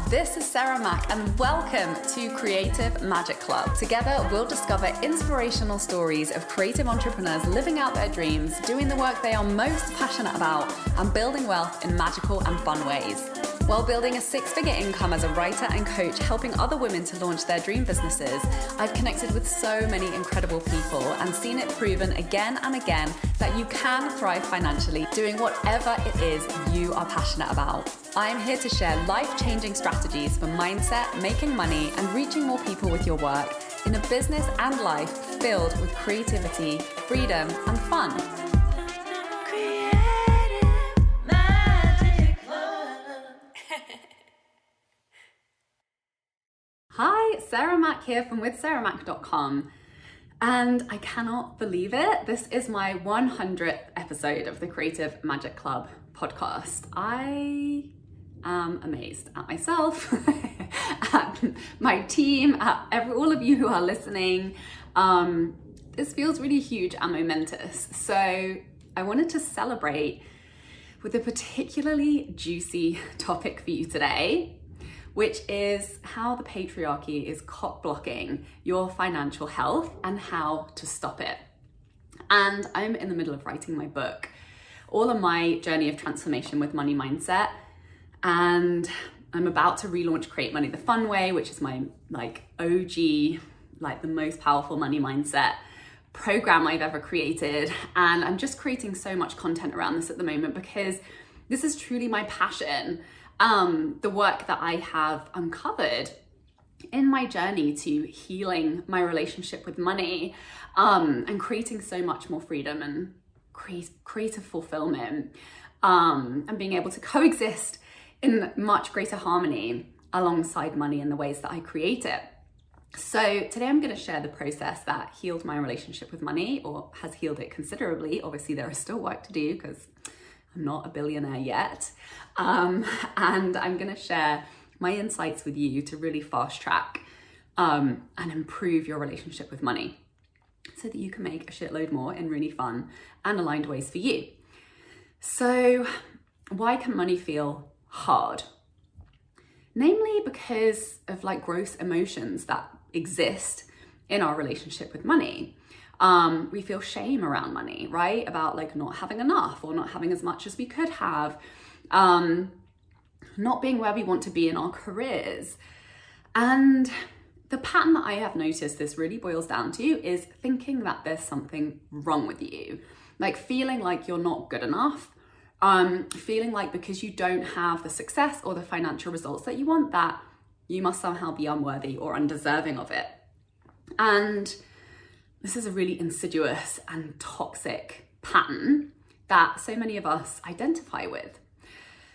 This is Sarah Mack and welcome to Creative Magic Club. Together, we'll discover inspirational stories of creative entrepreneurs living out their dreams, doing the work they are most passionate about, and building wealth in magical and fun ways. While building a six-figure income as a writer and coach, helping other women to launch their dream businesses, I've connected with so many incredible people and seen it proven again and again that you can thrive financially doing whatever it is you are passionate about. I'm here to share life-changing strategies for mindset, making money, and reaching more people with your work in a business and life filled with creativity, freedom, and fun. Hi, Sarah Mack here from withsarahmack.com, and I cannot believe it. This is my 100th episode of the Creative Magic Club podcast. I am amazed at myself, at my team, at all of you who are listening. This feels really huge and momentous. So I wanted to celebrate with a particularly juicy topic for you today, which is how the patriarchy is cock-blocking your financial health and how to stop it. And I'm in the middle of writing my book, all on my journey of transformation with money mindset. And I'm about to relaunch Create Money the Fun Way, which is my OG, the most powerful money mindset program I've ever created. And I'm just creating so much content around this at the moment because this is truly my passion. The work that I have uncovered in my journey to healing my relationship with money, and creating so much more freedom and creative fulfillment, and being able to coexist in much greater harmony alongside money in the ways that I create it. So today I'm going to share the process that healed my relationship with money, or has healed it considerably. Obviously there is still work to do because I'm not a billionaire yet. And I'm going to share my insights with you to really fast track and improve your relationship with money so that you can make a shitload more in really fun and aligned ways for you. So why can money feel hard? Namely because of gross emotions that exist in our relationship with money. We feel shame around money, right? About not having enough or not having as much as we could have, not being where we want to be in our careers. And the pattern that I have noticed this really boils down to is thinking that there's something wrong with you, feeling like you're not good enough, feeling like because you don't have the success or the financial results that you want, that you must somehow be unworthy or undeserving of it. And this is a really insidious and toxic pattern that so many of us identify with.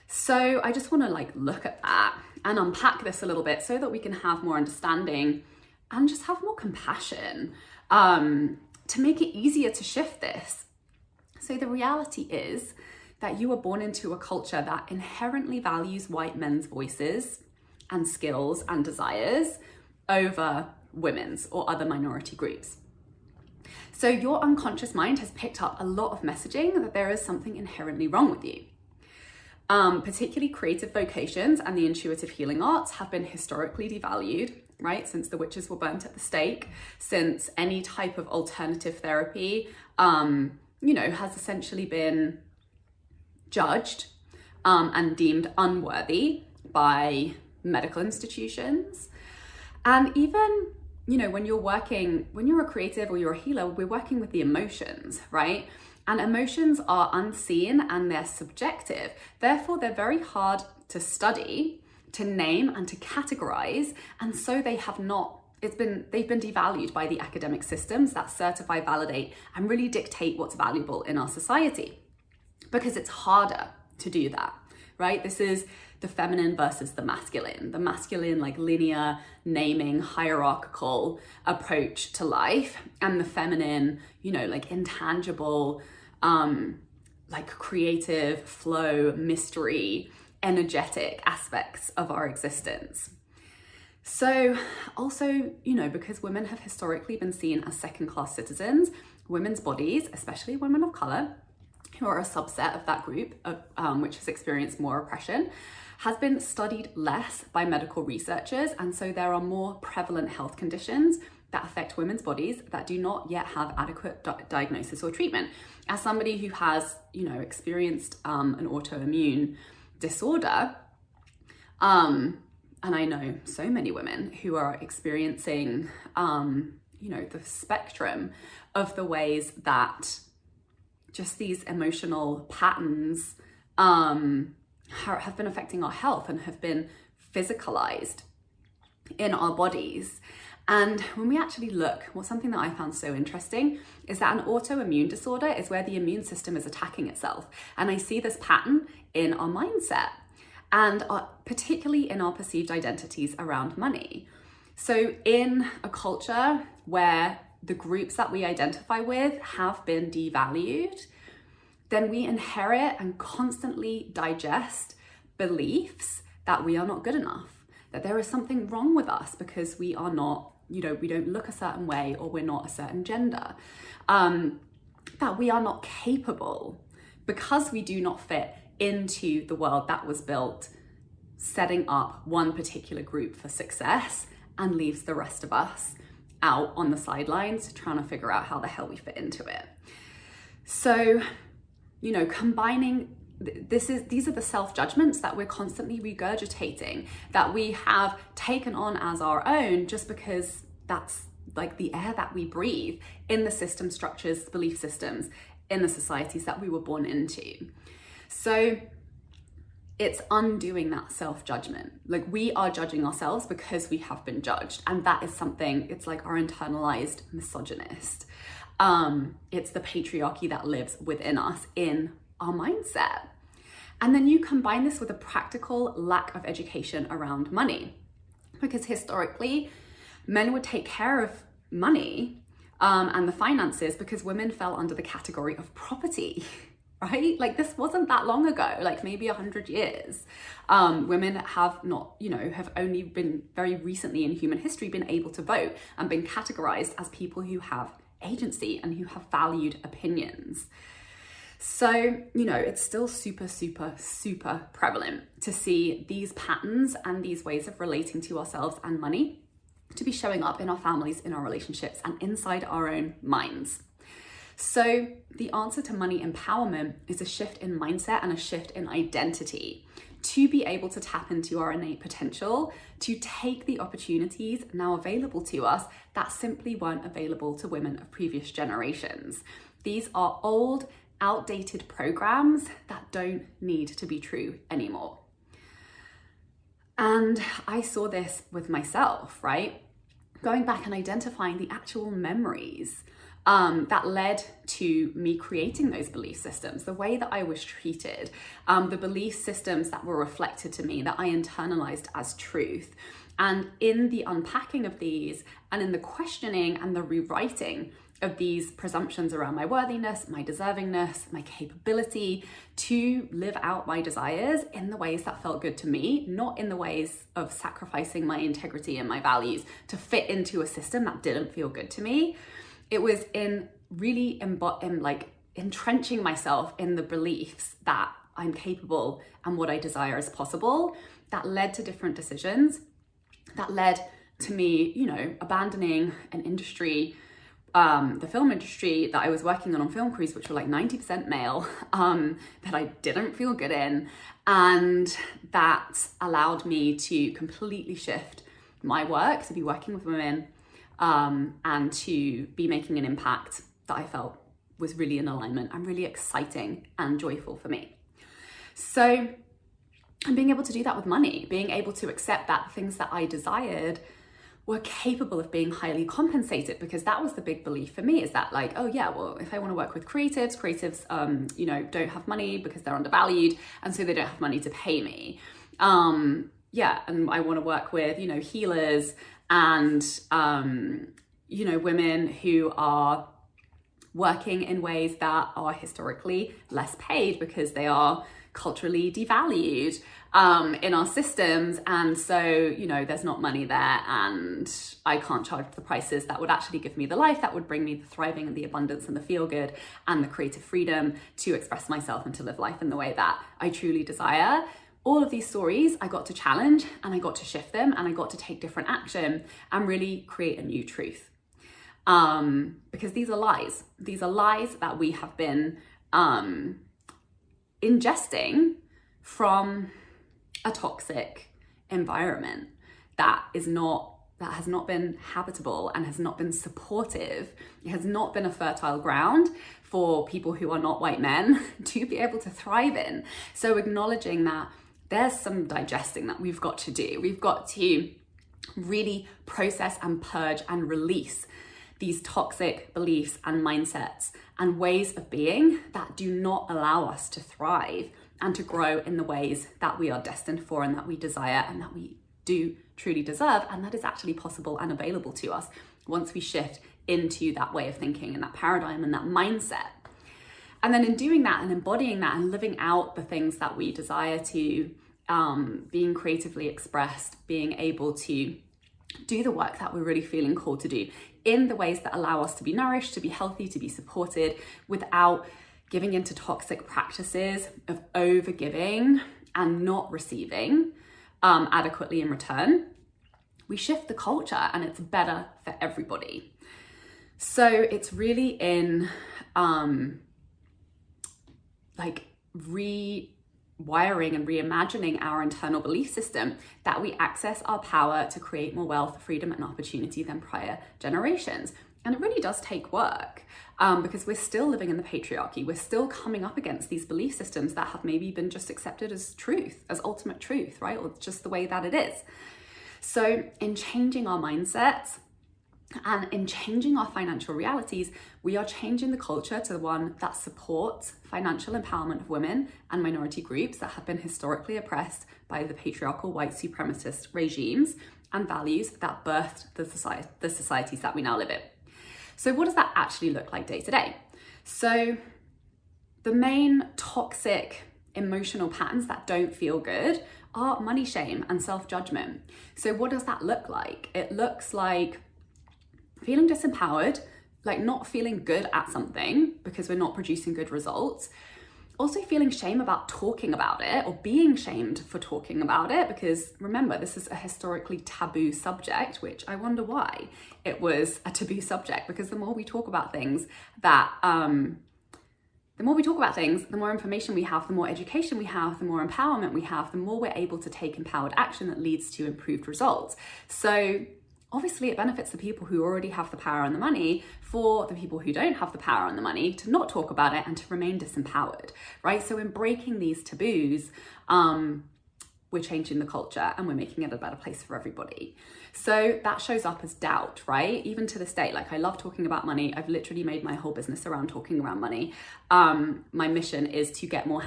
So I just want to look at that and unpack this a little bit so that we can have more understanding and just have more compassion, to make it easier to shift this. So the reality is that you were born into a culture that inherently values white men's voices and skills and desires over women's or other minority groups. So your unconscious mind has picked up a lot of messaging that there is something inherently wrong with you. Particularly creative vocations and the intuitive healing arts have been historically devalued, right? Since the witches were burnt at the stake, since any type of alternative therapy, has essentially been judged and deemed unworthy by medical institutions. And even when you're a creative or you're a healer, we're working with the emotions, right? And emotions are unseen and they're subjective. Therefore, they're very hard to study, to name, and to categorize. And so they've been devalued by the academic systems that certify, validate, and really dictate what's valuable in our society. Because it's harder to do that, right? This is the feminine versus the masculine linear naming, hierarchical approach to life, and the feminine, intangible, creative flow, mystery, energetic aspects of our existence. So also, because women have historically been seen as second-class citizens, women's bodies, especially women of color, who are a subset of that group, which has experienced more oppression, has been studied less by medical researchers. And so there are more prevalent health conditions that affect women's bodies that do not yet have adequate diagnosis or treatment. As somebody who has, experienced an autoimmune disorder, and I know so many women who are experiencing, the spectrum of the ways that just these emotional patterns have been affecting our health and have been physicalized in our bodies. And when we actually look, something that I found so interesting is that an autoimmune disorder is where the immune system is attacking itself. And I see this pattern in our mindset, and particularly in our perceived identities around money. So in a culture where the groups that we identify with have been devalued, then we inherit and constantly digest beliefs that we are not good enough, that there is something wrong with us because we are not, we don't look a certain way, or we're not a certain gender, that we are not capable because we do not fit into the world that was built setting up one particular group for success and leaves the rest of us out on the sidelines trying to figure out how the hell we fit into it. So, combining these are the self-judgments that we're constantly regurgitating, that we have taken on as our own just because that's like the air that we breathe in the system structures, belief systems, in the societies that we were born into. So it's undoing that self-judgment. Like, we are judging ourselves because we have been judged. And that is something, it's like our internalized misogynist. It's the patriarchy that lives within us in our mindset. And then you combine this with a practical lack of education around money. Because historically, men would take care of money and the finances because women fell under the category of property. Right? Like, this wasn't that long ago, like maybe 100 years. Women have not, have only been very recently in human history been able to vote and been categorized as people who have agency and who have valued opinions. So, it's still super, super, super prevalent to see these patterns and these ways of relating to ourselves and money to be showing up in our families, in our relationships, and inside our own minds. So the answer to money empowerment is a shift in mindset and a shift in identity to be able to tap into our innate potential, to take the opportunities now available to us that simply weren't available to women of previous generations. These are old, outdated programs that don't need to be true anymore. And I saw this with myself, right? Going back and identifying the actual memories that led to me creating those belief systems, the way that I was treated, the belief systems that were reflected to me that I internalized as truth. And in the unpacking of these and in the questioning and the rewriting of these presumptions around my worthiness, my deservingness, my capability to live out my desires in the ways that felt good to me, not in the ways of sacrificing my integrity and my values to fit into a system that didn't feel good to me. It was in really entrenching myself in the beliefs that I'm capable and what I desire is possible, that led to different decisions, that led to me, abandoning an industry, the film industry that I was working on film crews, which were like 90% male, that I didn't feel good in. And that allowed me to completely shift my work, to be working with women, and to be making an impact that I felt was really in alignment and really exciting and joyful for me. So, and being able to do that with money, being able to accept that things that I desired were capable of being highly compensated, because that was the big belief for me, is that like, oh yeah, well, if I want to work with creatives, don't have money because they're undervalued, and so they don't have money to pay me. And I want to work with, healers and, women who are working in ways that are historically less paid because they are culturally devalued in our systems. And so, there's not money there, and I can't charge the prices that would actually give me the life that would bring me the thriving and the abundance and the feel good and the creative freedom to express myself and to live life in the way that I truly desire. All of these stories I got to challenge, and I got to shift them, and I got to take different action and really create a new truth. Because these are lies. These are lies that we have been ingesting from a toxic environment that has not been habitable and has not been supportive. It has not been a fertile ground for people who are not white men to be able to thrive in. So acknowledging that there's some digesting that we've got to do. We've got to really process and purge and release these toxic beliefs and mindsets and ways of being that do not allow us to thrive and to grow in the ways that we are destined for and that we desire and that we do truly deserve, and that is actually possible and available to us once we shift into that way of thinking and that paradigm and that mindset. And then in doing that and embodying that and living out the things that we desire to, being creatively expressed, being able to do the work that we're really feeling called to do in the ways that allow us to be nourished, to be healthy, to be supported, without giving into toxic practices of overgiving and not receiving adequately in return, we shift the culture and it's better for everybody. So it's really in rewiring and reimagining our internal belief system that we access our power to create more wealth, freedom, and opportunity than prior generations. And it really does take work because we're still living in the patriarchy. We're still coming up against these belief systems that have maybe been just accepted as truth, as ultimate truth, right? Or just the way that it is. So in changing our mindsets and in changing our financial realities, we are changing the culture to the one that supports financial empowerment of women and minority groups that have been historically oppressed by the patriarchal white supremacist regimes and values that birthed the societies that we now live in. So what does that actually look like day to day? So the main toxic emotional patterns that don't feel good are money shame and self-judgment. So what does that look like? It looks like feeling disempowered, like not feeling good at something because we're not producing good results. Also feeling shame about talking about it or being shamed for talking about it, because remember, this is a historically taboo subject, which I wonder why it was a taboo subject, because the more we talk about things the more information we have, the more education we have, the more empowerment we have, the more we're able to take empowered action that leads to improved results. So obviously it benefits the people who already have the power and the money for the people who don't have the power and the money to not talk about it and to remain disempowered, right? So in breaking these taboos, we're changing the culture and we're making it a better place for everybody. So that shows up as doubt, right? Even to this day, like I love talking about money. I've literally made my whole business around talking around money. My mission is to get more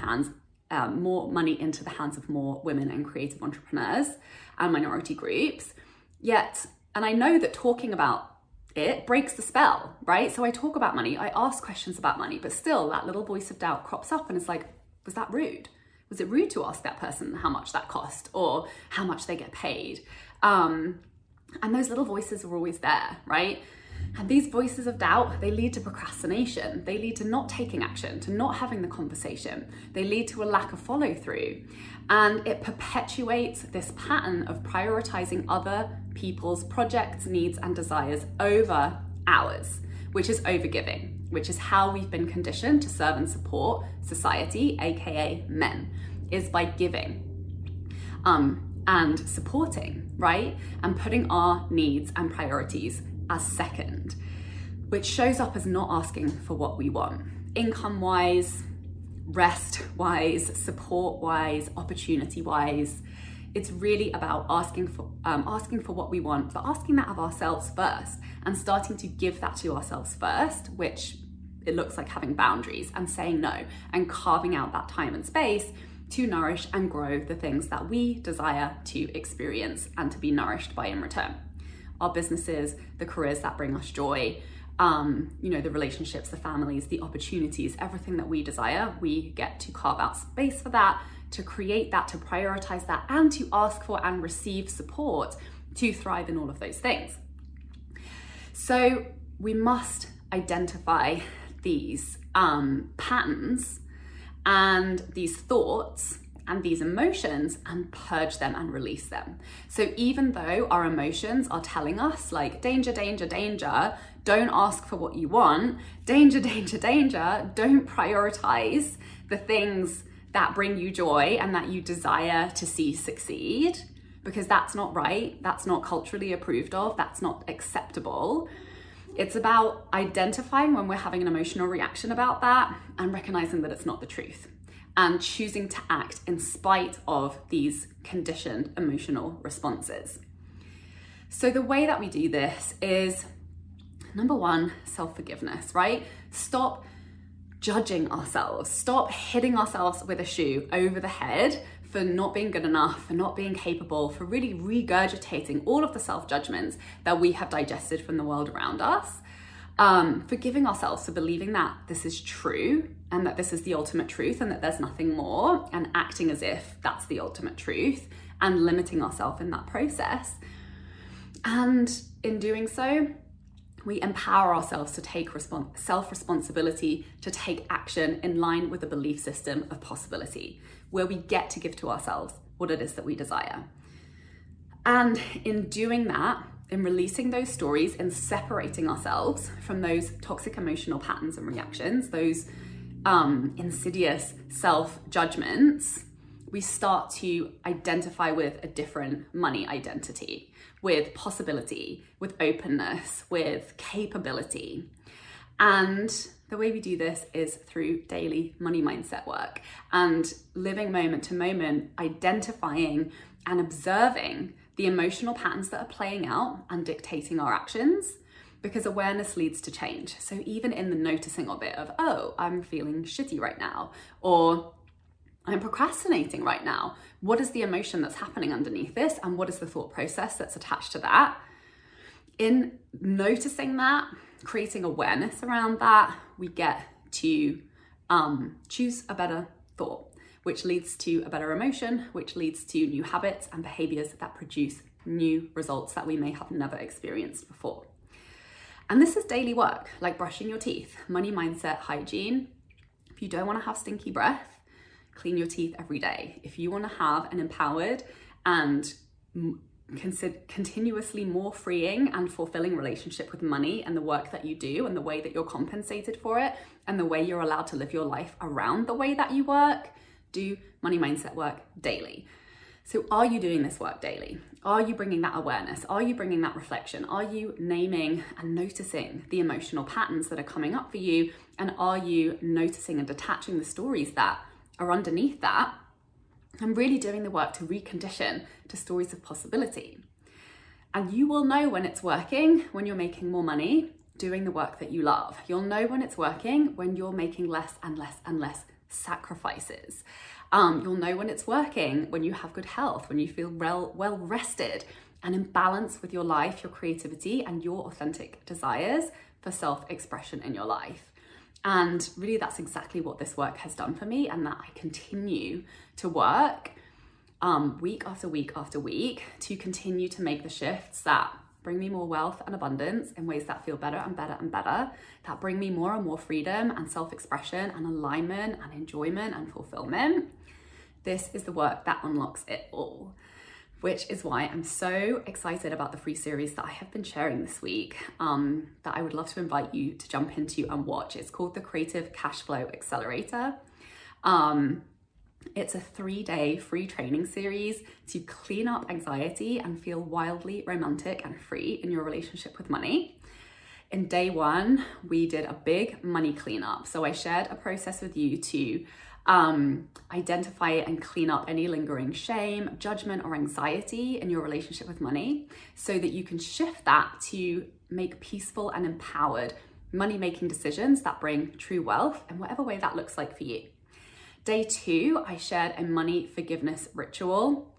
money into the hands of more women and creative entrepreneurs and minority groups. And I know that talking about it breaks the spell, right? So I talk about money, I ask questions about money, but still that little voice of doubt crops up and it's like, was that rude? Was it rude to ask that person how much that cost or how much they get paid? And those little voices are always there, right? And these voices of doubt, they lead to procrastination. They lead to not taking action, to not having the conversation. They lead to a lack of follow through. And it perpetuates this pattern of prioritizing other people's projects, needs, and desires over ours, which is overgiving, which is how we've been conditioned to serve and support society, aka men, is by giving and supporting, right? And putting our needs and priorities as second, which shows up as not asking for what we want, income-wise, rest-wise, support-wise, opportunity-wise. It's really about asking for what we want, but asking that of ourselves first and starting to give that to ourselves first, which it looks like having boundaries and saying no and carving out that time and space to nourish and grow the things that we desire to experience and to be nourished by in return. Our businesses, the careers that bring us joy, the relationships, the families, the opportunities, everything that we desire, we get to carve out space for that, to create that, to prioritize that, and to ask for and receive support to thrive in all of those things. So we must identify these patterns and these thoughts and these emotions and purge them and release them. So even though our emotions are telling us like danger, danger, danger, don't ask for what you want, danger, danger, danger, don't prioritize the things that bring you joy and that you desire to see succeed, because that's not right, that's not culturally approved of, that's not acceptable. It's about identifying when we're having an emotional reaction about that and recognizing that it's not the truth and choosing to act in spite of these conditioned emotional responses. So the way that we do this is, number one, self-forgiveness, right? Stop judging ourselves. Stop hitting ourselves with a shoe over the head for not being good enough, for not being capable, for really regurgitating all of the self-judgments that we have digested from the world around us. Forgiving ourselves for believing that this is true and that this is the ultimate truth and that there's nothing more, and acting as if that's the ultimate truth and limiting ourselves in that process. And in doing so, we empower ourselves to take self-responsibility, to take action in line with a belief system of possibility, where we get to give to ourselves what it is that we desire. And in doing that, in releasing those stories and separating ourselves from those toxic emotional patterns and reactions, those insidious self-judgments, we start to identify with a different money identity, with possibility, with openness, with capability. And the way we do this is through daily money mindset work and living moment to moment, identifying and observing the emotional patterns that are playing out and dictating our actions, because awareness leads to change. So even in the noticing of it, of, oh, I'm feeling shitty right now, or I'm procrastinating right now. What is the emotion that's happening underneath this? And what is the thought process that's attached to that? In noticing that, creating awareness around that, we get to choose a better thought, which leads to a better emotion, which leads to new habits and behaviors that produce new results that we may have never experienced before. And this is daily work, like brushing your teeth, money mindset, hygiene. If you don't want to have stinky breath, clean your teeth every day. If you want to have an empowered and continuously more freeing and fulfilling relationship with money and the work that you do and the way that you're compensated for it and the way you're allowed to live your life around the way that you work, do money mindset work daily. So are you doing this work daily? Are you bringing that awareness? Are you bringing that reflection? Are you naming and noticing the emotional patterns that are coming up for you? And are you noticing and detaching the stories that are underneath that and really doing the work to recondition to stories of possibility? And you will know when it's working, when you're making more money, doing the work that you love. You'll know when it's working, when you're making less and less and less sacrifices. You'll know when it's working, when you have good health, when you feel well rested and in balance with your life, your creativity, and your authentic desires for self-expression in your life. And really, that's exactly what this work has done for me, and that I continue to work week after week after week to continue to make the shifts that bring me more wealth and abundance in ways that feel better and better and better, that bring me more and more freedom and self-expression and alignment and enjoyment and fulfillment. This is the work that unlocks it all, which is why I'm so excited about the free series that I have been sharing this week, that I would love to invite you to jump into and watch. It's called the Creative Cash Flow Accelerator. It's a 3-day free training series to clean up anxiety and feel wildly romantic and free in your relationship with money. In day 1, we did a big money cleanup. So I shared a process with you to identify and clean up any lingering shame, judgment, or anxiety in your relationship with money so that you can shift that to make peaceful and empowered money-making decisions that bring true wealth in whatever way that looks like for you. Day 2, I shared a money forgiveness ritual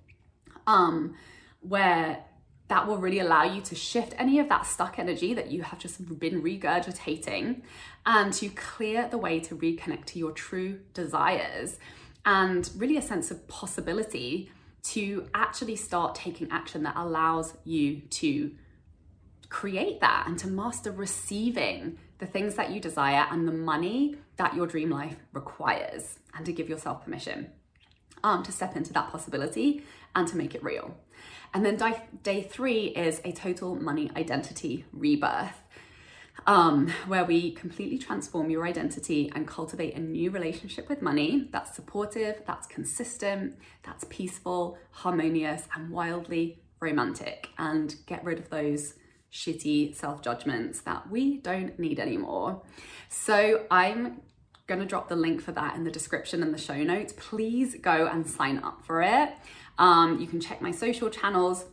where that will really allow you to shift any of that stuck energy that you have just been regurgitating, and to clear the way to reconnect to your true desires, and really a sense of possibility to actually start taking action that allows you to create that and to master receiving the things that you desire and the money that your dream life requires, and to give yourself permission to step into that possibility and to make it real. And then day 3 is a total money identity rebirth, where we completely transform your identity and cultivate a new relationship with money that's supportive, that's consistent, that's peaceful, harmonious, and wildly romantic, and get rid of those shitty self-judgments that we don't need anymore. So I'm gonna drop the link for that in the description and the show notes. Please go and sign up for it. You can check my social channels.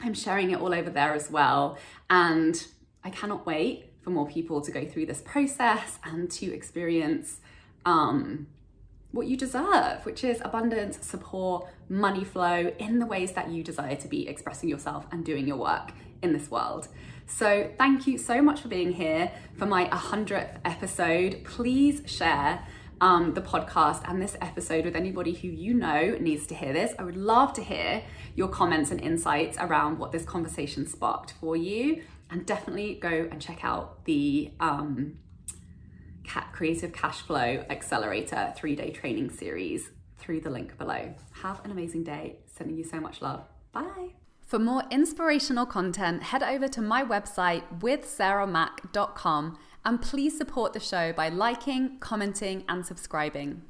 I'm sharing it all over there as well. And I cannot wait for more people to go through this process and to experience what you deserve, which is abundance, support, money flow in the ways that you desire to be expressing yourself and doing your work in this world. So thank you so much for being here for my 100th episode. Please share the podcast and this episode with anybody who you know needs to hear this. I would love to hear your comments and insights around what this conversation sparked for you. And definitely go and check out the Creative Cash Flow Accelerator 3-day training series through the link below. Have an amazing day. Sending you so much love. Bye. For more inspirational content, head over to my website withsarahmac.com, and please support the show by liking, commenting, and subscribing.